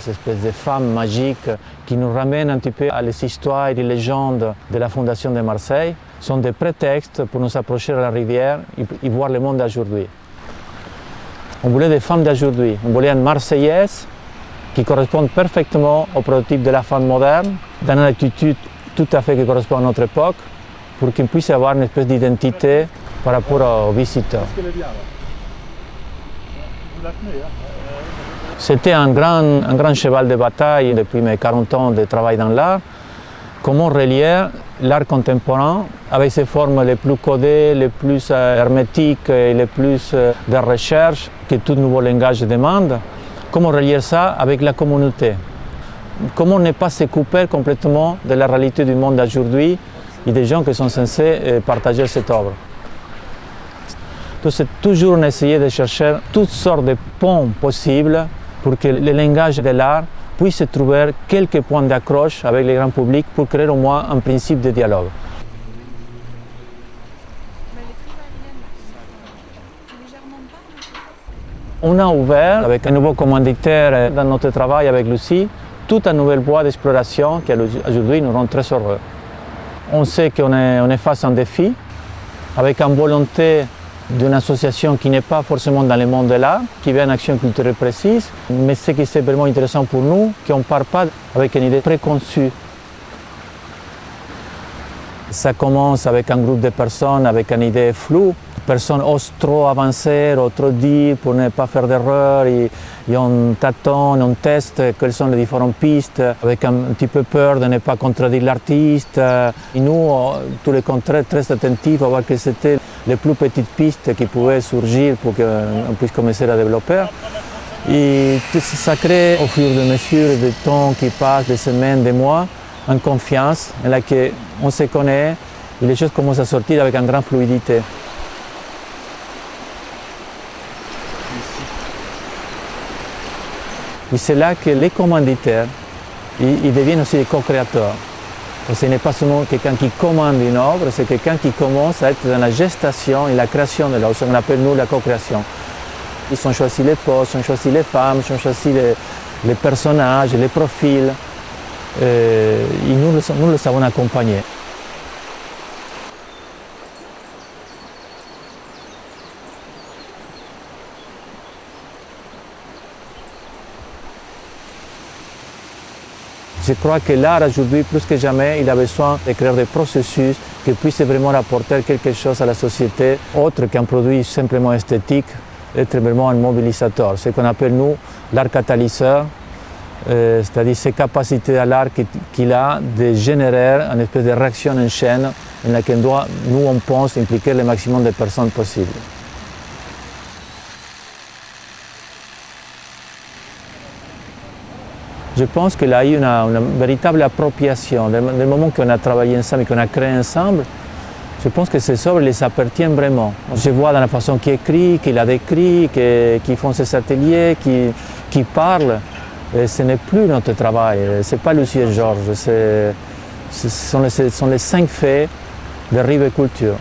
Ces espèces de femmes magiques qui nous ramènent un petit peu à les histoires et les légendes de la Fondation de Marseille sont des prétextes pour nous approcher de la rivière et voir le monde d'aujourd'hui. On voulait des femmes d'aujourd'hui, on voulait une Marseillaise qui corresponde parfaitement au prototype de la femme moderne, dans une attitude tout à fait qui correspond à notre époque, pour qu'il puisse avoir une espèce d'identité par rapport aux visiteurs. C'était un grand cheval de bataille depuis mes 40 ans de travail dans l'art. Comment relier l'art contemporain avec ses formes les plus codées, les plus hermétiques et les plus de recherche que tout nouveau langage demande. Comment relier ça avec la communauté? Comment ne pas se couper complètement de la réalité du monde d'aujourd'hui et des gens qui sont censés partager cette œuvre? Donc c'est toujours essayer de chercher toutes sortes de ponts possibles pour que le langage de l'art puisse trouver quelques points d'accroche avec le grand public pour créer au moins un principe de dialogue. On a ouvert avec un nouveau commanditaire dans notre travail avec Lucie toute une nouvelle voie d'exploration qui aujourd'hui nous rend très heureux. On sait qu'on est face à un défi avec une volonté d'une association qui n'est pas forcément dans le monde de l'art, qui veut une action culturelle précise, mais ce qui est vraiment intéressant pour nous, c'est qu'on ne part pas avec une idée préconçue. Ça commence avec un groupe de personnes avec une idée floue. Personne n'ose trop avancer ou trop dire pour ne pas faire d'erreur. Et on tâtonne, on teste quelles sont les différentes pistes, avec un petit peu peur de ne pas contredire l'artiste. Et nous, tous les contraires, très attentifs à voir quelles étaient les plus petites pistes qui pouvaient surgir pour qu'on puisse commencer à développer. Et ça crée au fur et à mesure du temps qui passe, des semaines, des mois, une confiance en laquelle on se connaît et les choses commencent à sortir avec une grande fluidité. Et c'est là que les commanditaires ils deviennent aussi des co-créateurs. Ce n'est pas seulement quelqu'un qui commande une œuvre, c'est quelqu'un qui commence à être dans la gestation et la création de l'œuvre, ce qu'on appelle nous la co-création. Ils ont choisi les postes, ils ont choisi les femmes, ils ont choisi les personnages, les profils, et nous les avons accompagnés. Je crois que l'art aujourd'hui, plus que jamais, il a besoin de créer des processus qui puissent vraiment apporter quelque chose à la société, autre qu'un produit simplement esthétique, être vraiment un mobilisateur. Ce qu'on appelle nous l'art catalyseur, c'est-à-dire ces capacités à l'art qu'il a de générer une espèce de réaction en chaîne dans laquelle nous on pense impliquer le maximum de personnes possible. Je pense qu'il y a eu une véritable appropriation. Dès le moment qu'on a travaillé ensemble et qu'on a créé ensemble, je pense que ces œuvres les appartiennent vraiment. Je vois dans la façon qu'il écrit, qu'il a décrit, qu'ils font ses ateliers, qu'ils parlent. Et ce n'est plus notre travail, ce n'est pas Lucie et Georges, ce sont les 5 faits de Rive Culture.